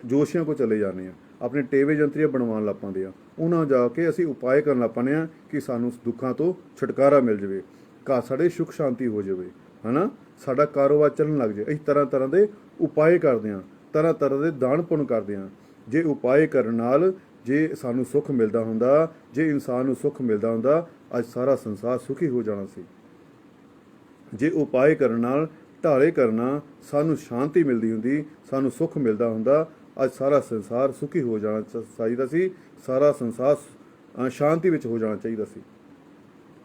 ਜੋਸ਼ੀਆਂ ਕੋਲ ਚਲੇ ਜਾਂਦੇ ਹਾਂ, ਆਪਣੇ ਟੇਵੇ ਜੰਤਰੀਆਂ ਬਣਵਾਉਣ ਲੱਗ ਪੈਂਦੇ ਆ। ਉਹਨਾਂ ਜਾ ਕੇ ਅਸੀਂ ਉਪਾਅ ਕਰਨ ਲੱਗ ਪੈਂਦੇ ਹਾਂ ਕਿ ਸਾਨੂੰ ਦੁੱਖਾਂ ਤੋਂ ਛੁਟਕਾਰਾ ਮਿਲ ਜਾਵੇ, ਘਰ ਸਾਡੇ ਸੁੱਖ ਸ਼ਾਂਤੀ ਹੋ ਜਾਵੇ, ਹੈ ਨਾ, ਸਾਡਾ ਕਾਰੋਬਾਰ ਚੱਲਣ ਲੱਗ ਜਾਏ। ਅਸੀਂ ਤਰ੍ਹਾਂ ਤਰ੍ਹਾਂ ਦੇ ਉਪਾਅ ਕਰਦੇ ਹਾਂ, ਤਰ੍ਹਾਂ ਤਰ੍ਹਾਂ ਦੇ ਦਾਨ ਪੁੰਨ ਕਰਦੇ ਹਾਂ। ਜੇ ਉਪਾਅ ਕਰਨ ਨਾਲ ਜੇ ਸਾਨੂੰ ਸੁੱਖ ਮਿਲਦਾ ਹੁੰਦਾ, ਜੇ ਇਨਸਾਨ ਨੂੰ ਸੁੱਖ ਮਿਲਦਾ ਹੁੰਦਾ, ਅੱਜ ਸਾਰਾ ਸੰਸਾਰ ਸੁਖੀ ਹੋ ਜਾਣਾ ਸੀ। ਜੇ ਉਪਾਅ ਕਰਨ ਨਾਲ, ਢਾਲੇ ਕਰਨਾ, ਸਾਨੂੰ ਸ਼ਾਂਤੀ ਮਿਲਦੀ ਹੁੰਦੀ, ਸਾਨੂੰ ਸੁੱਖ ਮਿਲਦਾ ਹੁੰਦਾ, ਅੱਜ ਸਾਰਾ ਸੰਸਾਰ ਸੁਖੀ ਹੋ ਜਾਣਾ ਚਾਹੀਦਾ ਸੀ, ਸਾਰਾ ਸੰਸਾਰ ਸ਼ਾਂਤੀ ਵਿੱਚ ਹੋ ਜਾਣਾ ਚਾਹੀਦਾ ਸੀ।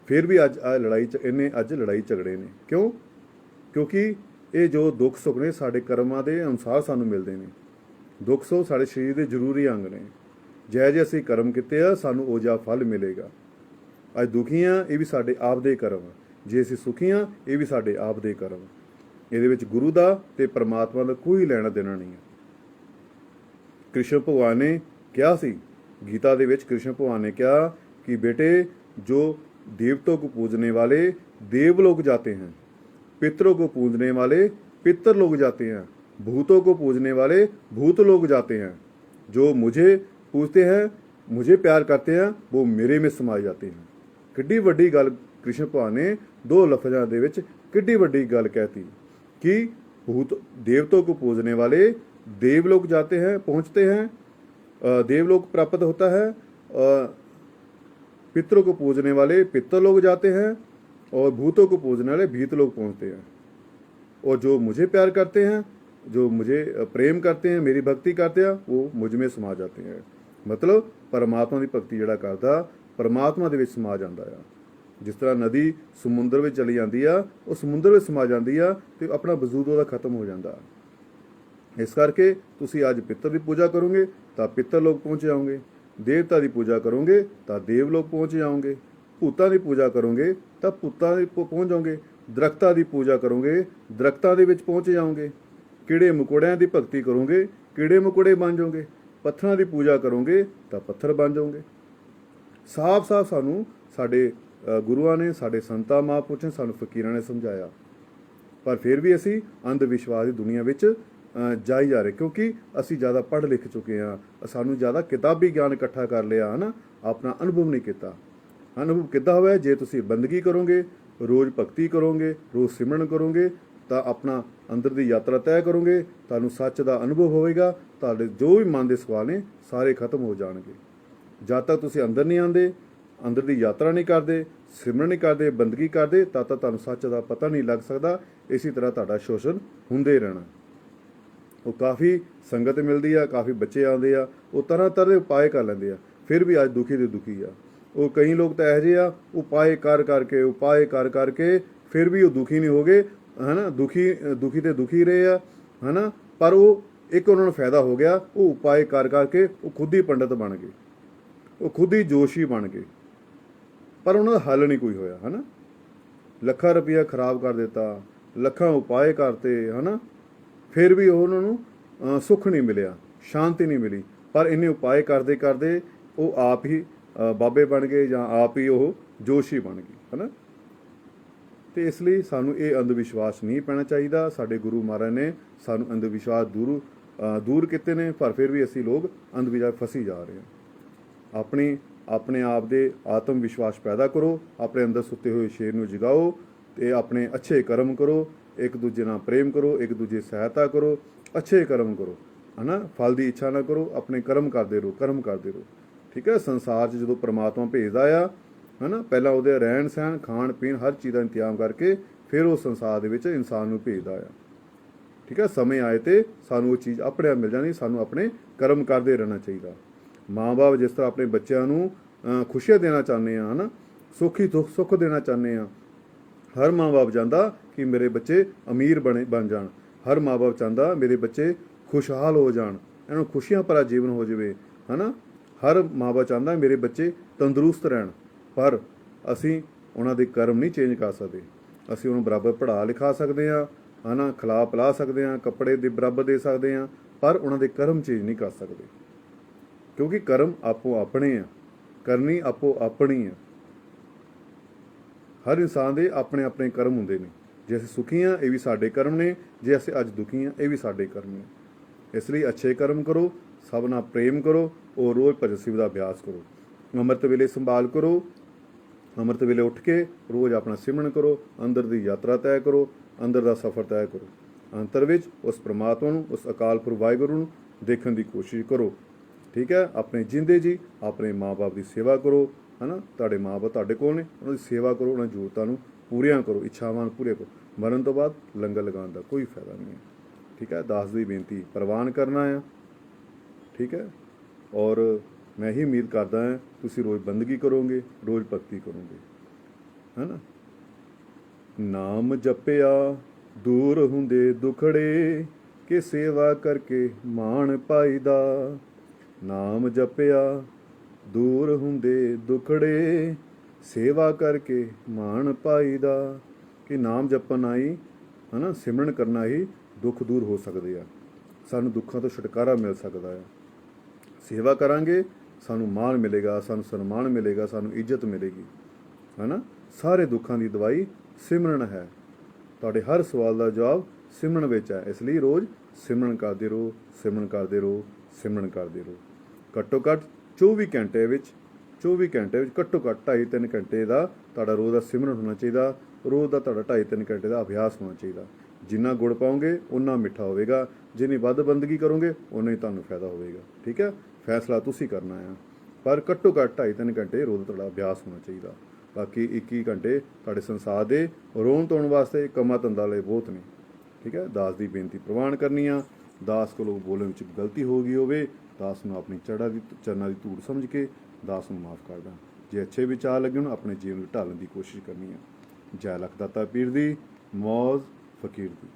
ਫਿਰ ਵੀ ਅੱਜ ਅੱਜ ਲੜਾਈ ਝਗੜੇ ਨੇ। ਕਿਉਂ? ਕਿਉਂਕਿ ਇਹ ਜੋ ਦੁੱਖ ਸੁੱਖ ਨੇ ਸਾਡੇ ਕਰਮਾਂ ਦੇ ਅਨੁਸਾਰ ਸਾਨੂੰ ਮਿਲਦੇ ਨੇ। ਦੁੱਖ ਸੁੱਖ ਸਾਡੇ ਸਰੀਰ ਦੇ ਜ਼ਰੂਰੀ ਅੰਗ ਨੇ। ਜਿਹੋ ਅਸੀਂ ਕਰਮ ਕੀਤੇ ਆ, ਸਾਨੂੰ ਉਹ ਜਿਹਾ ਫਲ ਮਿਲੇਗਾ। ਅੱਜ ਦੁਖੀ ਹਾਂ, ਇਹ ਵੀ ਸਾਡੇ ਆਪ ਦੇ ਕਰਮ ਆ। ਜੇ ਅਸੀਂ ਸੁਖੀ ਹਾਂ, ਇਹ ਵੀ ਸਾਡੇ ਆਪ ਦੇ ਕਰਮ। ਇਹਦੇ ਵਿੱਚ ਗੁਰੂ ਦਾ ਤੇ ਪਰਮਾਤਮਾ ਦਾ ਕੋਈ ਲੈਣਾ ਦੇਣਾ ਨਹੀਂ ਹੈ। ਕ੍ਰਿਸ਼ਨ ਭਗਵਾਨ ਨੇ ਕਿਹਾ ਸੀ, ਗੀਤਾ ਦੇ ਵਿੱਚ ਕ੍ਰਿਸ਼ਨ ਭਗਵਾਨ ਨੇ ਕਿਹਾ ਕਿ बेटे, जो देवतों को पूजने वाले देवलोक जाते हैं, पितरों को पूजने वाले पितर लोग जाते हैं, भूतों को पूजने वाले भूत लोग जाते हैं। जो मुझे पूजते हैं, मुझे प्यार करते हैं, वो मेरे में समाए जाते हैं। किड्डी वड्डी गल कृष्ण भगवान ने दो लफ्ज़ां दे विच किड्डी वड्डी गल कहती कि भूत देवतों को पूजने वाले देवलोक जाते हैं, पहुँचते हैं, देवलोक प्राप्त होता है, पितरों को पूजने वाले पितर लोग जाते हैं, और भूतों को पूजने वाले भीत लोग पहुँचते हैं। और जो मुझे प्यार करते हैं, जो मुझे प्रेम करते हैं, मेरी भक्ति करते हैं, वो मुझ में समा जाते हैं। मतलब परमात्मा की भगती जिहड़ा करदा, परमात्मा दे विच समा जांदा है। जिस तरह नदी समुंदर में चली जाती है, वो समुंदर में समा जाती है, तो अपना वजूद उहदा खत्म हो जाता। इस करके तुसीं अज पितर की पूजा करोगे तो पितर लोग पहुँच जाओगे, देवता की पूजा करोगे तो देव लोग पहुँच जाओगे, भूतां की पूजा करोगे तो भूतां पहुँच जाओगे, दरख्तां की पूजा करोगे दरख्तां दे विच पहुँच जाओगे, कीड़े मकोड़ियां की भगती करोगे कीड़े मकोड़े बन जाओगे, पत्थरां की पूजा करोगे तो पत्थर बन जाओगे। साफ साफ सानू साडे गुरुआं ने, साडे संतां महापुरुषां ने, सानू फकीरां ने समझाया। ਪਰ ਫਿਰ ਵੀ ਅਸੀਂ ਅੰਧ ਵਿਸ਼ਵਾਸ ਦੀ ਦੁਨੀਆ ਵਿੱਚ ਜਾਈ ਜਾ ਰਹੇ, ਕਿਉਂਕਿ ਅਸੀਂ ਜ਼ਿਆਦਾ ਪੜ੍ਹ ਲਿਖ ਚੁੱਕੇ ਹਾਂ, ਸਾਨੂੰ ਜ਼ਿਆਦਾ ਕਿਤਾਬੀ ਗਿਆਨ ਇਕੱਠਾ ਕਰ ਲਿਆ, ਹਨਾ, ਆਪਣਾ ਅਨੁਭਵ ਨਹੀਂ ਕੀਤਾ। ਅਨੁਭਵ ਕਿੱਦਾਂ ਹੋਇਆ? ਜੇ ਤੁਸੀਂ ਬੰਦਗੀ ਕਰੋਗੇ, ਰੋਜ਼ ਭਗਤੀ ਕਰੋਗੇ, ਰੋਜ਼ ਸਿਮਰਨ ਕਰੋਗੇ, ਤਾਂ ਆਪਣਾ ਅੰਦਰ ਦੀ ਯਾਤਰਾ ਤੈਅ ਕਰੋਗੇ, ਤੁਹਾਨੂੰ ਸੱਚ ਦਾ ਅਨੁਭਵ ਹੋਵੇਗਾ, ਤੁਹਾਡੇ ਜੋ ਵੀ ਮਨ ਦੇ ਸਵਾਲ ਨੇ ਸਾਰੇ ਖਤਮ ਹੋ ਜਾਣਗੇ। ਜਦ ਤੱਕ ਤੁਸੀਂ ਅੰਦਰ ਨਹੀਂ ਆਉਂਦੇ, ਅੰਦਰ ਦੀ ਯਾਤਰਾ ਨਹੀਂ ਕਰਦੇ, ਸਿਮਰਨ ਨਹੀਂ ਕਰਦੇ, ਬੰਦਗੀ ਕਰਦੇ, ਤਦ ਤੱਕ ਤੁਹਾਨੂੰ ਸੱਚ ਦਾ ਪਤਾ ਨਹੀਂ ਲੱਗ ਸਕਦਾ। ਇਸੇ ਤਰ੍ਹਾਂ ਤੁਹਾਡਾ ਸ਼ੋਸ਼ਣ ਹੁੰਦੇ ਰਹਿਣਾ। ਉਹ ਕਾਫੀ ਸੰਗਤ ਮਿਲਦੀ ਆ, ਕਾਫੀ ਬੱਚੇ ਆਉਂਦੇ ਆ, ਉਹ ਤਰ੍ਹਾਂ ਤਰ੍ਹਾਂ ਦੇ ਉਪਾਏ ਕਰ ਲੈਂਦੇ ਆ, ਫਿਰ ਵੀ ਅੱਜ ਦੁਖੀ ਦੇ ਦੁਖੀ ਆ। ਉਹ ਕਈ ਲੋਕ ਤਾਂ ਇਹੋ ਜਿਹੇ ਆ, ਉਪਾਏ ਕਰ ਕਰਕੇ ਫਿਰ ਵੀ ਉਹ ਦੁਖੀ ਨਹੀਂ ਹੋ ਗਏ, ਹਨਾ, ਦੁਖੀ ਤੇ ਦੁਖੀ ਰਹੇ ਆ, ਹਨਾ, ਪਰ ਉਹ ਇੱਕ ਉਹਨਾਂ ਨੂੰ ਫਾਇਦਾ ਹੋ ਗਿਆ, ਉਹ ਉਪਾਏ ਕਰ ਕਰਕੇ ਉਹ ਖੁਦ ਹੀ ਪੰਡਤ ਬਣ ਗਏ, ਉਹ ਖੁਦ ਹੀ ਜੋਸ਼ੀ ਬਣ ਗਏ, ਪਰ ਉਹਨਾਂ ਦਾ ਹੱਲ ਨਹੀਂ ਕੋਈ ਹੋਇਆ, ਹਨਾ। ਲੱਖਾਂ ਰੁਪਈਆ ਖਰਾਬ ਕਰ ਦਿੱਤਾ, ਲੱਖਾਂ ਉਪਾਏ ਕਰਤੇ, ਹਨਾ, ਫਿਰ ਵੀ ਉਹਨਾਂ ਨੂੰ ਸੁੱਖ ਨਹੀਂ ਮਿਲਿਆ, ਸ਼ਾਂਤੀ ਨਹੀਂ ਮਿਲੀ। ਪਰ ਇੰਨੇ ਉਪਾਏ ਕਰਦੇ ਕਰਦੇ ਉਹ ਆਪ ਹੀ ਬਾਬੇ ਬਣ ਗਏ, ਜਾਂ ਆਪ ਹੀ ਉਹ ਜੋਸ਼ੀ ਬਣ ਗਏ, ਹਨਾ। ਤੇ ਇਸ ਲਈ ਸਾਨੂੰ ਇਹ ਅੰਧ ਵਿਸ਼ਵਾਸ ਨਹੀਂ ਪੈਣਾ ਚਾਹੀਦਾ। ਸਾਡੇ ਗੁਰੂ ਮਹਾਰਾਜ ਨੇ ਸਾਨੂੰ ਅੰਧ ਵਿਸ਼ਵਾਸ ਦੂਰ ਕੀਤੇ ਨੇ, ਪਰ ਫਿਰ ਵੀ ਅਸੀਂ ਲੋਕ ਅੰਧ ਵਿਸ਼ਵਾਸ ਫਸੀ ਜਾ ਰਹੇ ਹਾਂ। ਆਪਣੇ ਆਪ ਦੇ ਆਤਮ ਵਿਸ਼ਵਾਸ ਪੈਦਾ ਕਰੋ, ਆਪਣੇ ਅੰਦਰ ਸੁੱਤੇ ਹੋਏ ਸ਼ੇਰ ਨੂੰ ਜਗਾਓ, ਤੇ ਆਪਣੇ ਅੱਛੇ ਕਰਮ ਕਰੋ, ਇੱਕ ਦੂਜੇ ਨਾਲ ਪ੍ਰੇਮ ਕਰੋ, ਇੱਕ ਦੂਜੇ ਦੀ ਸਹਾਇਤਾ ਕਰੋ, ਅੱਛੇ ਕਰਮ ਕਰੋ, ਹਨਾ, ਫਲ ਦੀ ਇੱਛਾ ਨਾ ਕਰੋ, ਆਪਣੇ ਕਰਮ ਕਰਦੇ ਰਹੋ। ਠੀਕ ਹੈ। ਸੰਸਾਰ 'ਚ ਜਦੋਂ ਪ੍ਰਮਾਤਮਾ ਭੇਜਦਾ ਆ, ਹਨਾ, ਪਹਿਲਾਂ ਉਹਦੇ ਰਹਿਣ ਸਹਿਣ, ਖਾਣ ਪੀਣ, ਹਰ ਚੀਜ਼ ਦਾ ਇੰਤਜ਼ਾਮ ਕਰਕੇ ਫਿਰ ਉਹ ਸੰਸਾਰ ਦੇ ਵਿੱਚ ਇਨਸਾਨ ਨੂੰ ਭੇਜਦਾ ਆ। ਠੀਕ ਹੈ। ਸਮੇਂ ਆਏ ਤੇ ਸਾਨੂੰ ਉਹ ਚੀਜ਼ ਆਪਣੇ ਆਪ ਮਿਲ ਜਾਣੀ, ਸਾਨੂੰ ਆਪਣੇ ਕਰਮ ਕਰਦੇ ਰਹਿਣਾ ਚਾਹੀਦਾ। ਮਾਂ ਬਾਪ ਜਿਸ ਤਰ੍ਹਾਂ ਆਪਣੇ ਬੱਚਿਆਂ ਨੂੰ ਖੁਸ਼ੀਆਂ ਦੇਣਾ ਚਾਹੁੰਦੇ ਆ, ਹਨਾ, ਸੁੱਖ ਦੇਣਾ ਚਾਹੁੰਦੇ ਆ। ਹਰ ਮਾਂ ਬਾਪ ਚਾਹੁੰਦਾ ਕਿ ਮੇਰੇ ਬੱਚੇ ਅਮੀਰ ਬਣ ਜਾਣ, ਹਰ ਮਾਂ ਬਾਪ ਚਾਹੁੰਦਾ ਮੇਰੇ ਬੱਚੇ ਖੁਸ਼ਹਾਲ ਹੋ ਜਾਣ, ਇਹਨਾਂ ਨੂੰ ਖੁਸ਼ੀਆਂ ਭਰਾ ਜੀਵਨ ਹੋ ਜਾਵੇ, ਹਨਾ। ਹਰ ਮਾਂ ਬਾਪ ਚਾਹੁੰਦਾ ਮੇਰੇ ਬੱਚੇ ਤੰਦਰੁਸਤ ਰਹਿਣ, ਪਰ ਅਸੀਂ ਉਹਨਾਂ ਦੇ ਕਰਮ ਨਹੀਂ ਚੇਂਜ ਕਰ ਸਕਦੇ। ਅਸੀਂ ਉਹਨੂੰ ਬਰਾਬਰ ਪੜ੍ਹਾ ਲਿਖਾ ਸਕਦੇ ਹਾਂ, ਹਨਾ, ਖਿਲਾ ਪਿਲਾ ਸਕਦੇ ਹਾਂ, ਕੱਪੜੇ ਦੇ ਬਰਾਬਰ ਦੇ ਸਕਦੇ ਹਾਂ, ਪਰ ਉਹਨਾਂ ਦੇ ਕਰਮ ਚੇਂਜ ਨਹੀਂ ਕਰ ਸਕਦੇ, ਕਿਉਂਕਿ ਕਰਮ ਆਪੋ ਆਪਣੇ ਆ, ਕਰਨੀ ਆਪੋ ਆਪਣੀ ਆ। ਹਰ ਇਨਸਾਨ ਦੇ ਆਪਣੇ ਆਪਣੇ ਕਰਮ ਹੁੰਦੇ ਨੇ। ਜੇ ਅਸੀਂ ਸੁਖੀ ਹਾਂ, ਇਹ ਵੀ ਸਾਡੇ ਕਰਮ ਨੇ, ਜੇ ਅਸੀਂ ਅੱਜ ਦੁਖੀ ਹਾਂ, ਇਹ ਵੀ ਸਾਡੇ ਕਰਮ ਨੇ। ਇਸ ਲਈ ਅੱਛੇ ਕਰਮ ਕਰੋ, ਸਭ ਨਾਲ ਪ੍ਰੇਮ ਕਰੋ, ਔਰ ਰੋਜ਼ ਭਜਨ ਸਿਮਰਨ ਦਾ ਅਭਿਆਸ ਕਰੋ। ਅੰਮ੍ਰਿਤ ਵੇਲੇ ਸੰਭਾਲ ਕਰੋ, ਅੰਮ੍ਰਿਤ ਵੇਲੇ ਉੱਠ ਕੇ ਰੋਜ਼ ਆਪਣਾ ਸਿਮਰਨ ਕਰੋ, ਅੰਦਰ ਦੀ ਯਾਤਰਾ ਤੈਅ ਕਰੋ, ਅੰਦਰ ਦਾ ਸਫ਼ਰ ਤੈਅ ਕਰੋ। ਅੰਤਰ ਵਿੱਚ ਉਸ ਪ੍ਰਮਾਤਮਾ ਨੂੰ, ਉਸ ਅਕਾਲ ਪੁਰਖ ਵਾਹਿਗੁਰੂ ਨੂੰ ਦੇਖਣ ਦੀ ਕੋਸ਼ਿਸ਼ ਕਰੋ। ਠੀਕ ਹੈ। ਆਪਣੇ ਜਿੰਦੇ ਜੀ ਆਪਣੇ ਮਾਂ ਬਾਪ ਦੀ ਸੇਵਾ ਕਰੋ, ਹਨਾ। ਤੁਹਾਡੇ ਮਾਂ ਬਾਪ ਤੁਹਾਡੇ ਕੋਲ ਨੇ, ਉਹਨਾਂ ਦੀ ਸੇਵਾ ਕਰੋ, ਉਹਨਾਂ ਦੀ ਜ਼ਰੂਰਤਾਂ ਨੂੰ ਪੂਰੀਆਂ ਕਰੋ, ਇੱਛਾਵਾਂ ਨੂੰ ਪੂਰੀਆਂ ਕਰੋ। ਮਰਨ ਤੋਂ ਬਾਅਦ ਲੰਗਰ ਲਗਾਉਣ ਦਾ ਕੋਈ ਫਾਇਦਾ ਨਹੀਂ ਹੈ। ਠੀਕ ਹੈ। ਦਾਸ ਦੀ ਬੇਨਤੀ ਪ੍ਰਵਾਨ ਕਰਨਾ ਆ। ਠੀਕ ਹੈ। ਔਰ ਮੈਂ ਹੀ ਉਮੀਦ ਕਰਦਾ ਹਾਂ ਤੁਸੀਂ ਰੋਜ਼ ਬੰਦਗੀ ਕਰੋਗੇ, ਰੋਜ਼ ਭਗਤੀ ਕਰੋਗੇ, ਹੈ ਨਾ। ਨਾਮ ਜਪਿਆ ਦੂਰ ਹੁੰਦੇ ਦੁਖੜੇ, ਕਿ ਸੇਵਾ ਕਰਕੇ ਮਾਣ ਪਾਈਦਾ। ਨਾਮ ਜਪਿਆ ਦੂਰ ਹੁੰਦੇ ਦੁਖੜੇ, ਸੇਵਾ ਕਰਕੇ ਮਾਣ ਪਾਈਦਾ। ਕਿ ਨਾਮ ਜਪਣ ਨਾਲ ਹੀ, ਹੈ ਨਾ, ਸਿਮਰਨ ਕਰਨਾ ਹੀ ਦੁੱਖ ਦੂਰ ਹੋ ਸਕਦੇ ਆ, ਸਾਨੂੰ ਦੁੱਖਾਂ ਤੋਂ ਛੁਟਕਾਰਾ ਮਿਲ ਸਕਦਾ ਆ। ਸੇਵਾ ਕਰਾਂਗੇ, ਸਾਨੂੰ ਮਾਣ ਮਿਲੇਗਾ, ਸਾਨੂੰ ਸਨਮਾਨ ਮਿਲੇਗਾ, ਸਾਨੂੰ ਇੱਜ਼ਤ ਮਿਲੇਗੀ, ਹੈ ਨਾ। ਸਾਰੇ ਦੁੱਖਾਂ ਦੀ ਦਵਾਈ ਸਿਮਰਨ ਹੈ। ਤੁਹਾਡੇ ਹਰ ਸਵਾਲ ਦਾ ਜਵਾਬ ਸਿਮਰਨ ਵਿੱਚ ਹੈ। ਇਸ ਲਈ ਰੋਜ਼ ਸਿਮਰਨ ਕਰਦੇ ਰਹੋ, ਸਿਮਰਨ ਕਰਦੇ ਰਹੋ, ਸਿਮਰਨ ਕਰਦੇ ਰਹੋ। ਘੱਟੋ ਘੱਟ 24 ਘੰਟੇ ਵਿੱਚ ਘੱਟੋ ਘੱਟ 2.5-3 ਘੰਟੇ ਦਾ ਤੁਹਾਡਾ ਰੋਜ਼ ਦਾ ਸਿਮਰਨ ਹੋਣਾ ਚਾਹੀਦਾ। ਰੋਜ਼ ਦਾ ਤੁਹਾਡਾ 2.5-3 ਘੰਟੇ ਦਾ ਅਭਿਆਸ ਹੋਣਾ ਚਾਹੀਦਾ। ਜਿੰਨਾ ਗੁੜ ਪਾਓਗੇ ਓਨਾ ਮਿੱਠਾ ਹੋਵੇਗਾ, ਜਿੰਨੀ ਵੱਧ ਬੰਦਗੀ ਕਰੋਗੇ ਓਨਾ ਹੀ ਤੁਹਾਨੂੰ ਫਾਇਦਾ ਹੋਵੇਗਾ। ਠੀਕ ਹੈ। ਫੈਸਲਾ ਤੁਸੀਂ ਕਰਨਾ ਆ, ਪਰ ਘੱਟੋ ਘੱਟ 2.5-3 ਘੰਟੇ ਰੋਜ਼ ਤੁਹਾਡਾ ਅਭਿਆਸ ਹੋਣਾ ਚਾਹੀਦਾ। ਬਾਕੀ 21 ਘੰਟੇ ਤੁਹਾਡੇ ਸੰਸਾਰ ਦੇ ਰੋਣ ਧੋਣ ਵਾਸਤੇ, ਕੰਮਾਂ ਧੰਦਾ ਲਈ ਬਹੁਤ ਨੇ। ਠੀਕ ਹੈ। ਦਾਸ ਦੀ ਬੇਨਤੀ ਪ੍ਰਵਾਨ ਕਰਨੀ ਆ। ਦਾਸ ਕੋਲੋਂ ਬੋਲਣ ਵਿੱਚ ਗਲਤੀ ਹੋ ਗਈ ਹੋਵੇ, ਦਾਸ ਨੂੰ ਆਪਣੀ ਚਰਨਾਂ ਦੀ ਧੂੜ ਸਮਝ ਕੇ ਦਾਸ ਨੂੰ ਮਾਫ ਕਰਦਾ। ਜੇ ਅੱਛੇ ਵਿਚਾਰ ਲੱਗੇ ਹੋਣ, ਆਪਣੇ ਜੀਵਨ ਨੂੰ ਢਾਲਣ ਦੀ ਕੋਸ਼ਿਸ਼ ਕਰਨੀ ਆ। ਜੈ ਲਖ ਦਾਤਾ ਪੀਰ ਦੀ, ਮੌਜ ਫਕੀਰ ਦੀ।